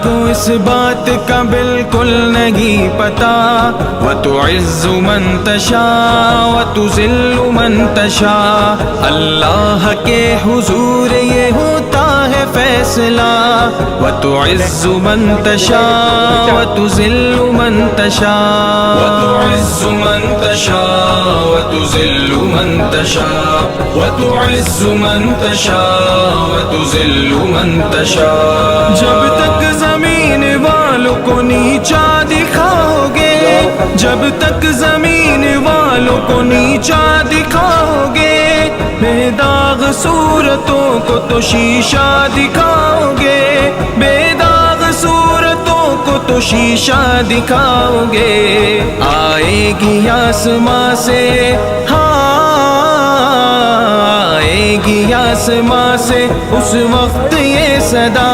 کو اس بات کا بالکل نہیں پتا، وَتُعِزُّ مَن تَشَاءُ وَتُذِلُّ مَن تَشَاءُ، اللہ کے حضور یہ ہوتا ہے فیصلہ، وَتُعِزُّ مَن تَشَاءُ وَتُذِلُّ مَن تَشَاءُ، وَتُعِزُّ مَن تَشَاءُ وَتُذِلُّ مَن تَشَاءُ، وَتُعِزُّ مَن تَشَاءُ وَتُذِلُّ مَن تَشَاءُ۔ جب تک زمین والوں کو نیچا دکھاؤ گے، جب تک زمین والوں کو نیچا دکھاؤ گے، بے داغ صورتوں کو تو شیشہ دکھاؤ گے، بے داغ صورتوں کو تو شیشہ دکھاؤ گے، آئے گی آسماں سے، آئے گی آسماں سے اس وقت یہ صدا،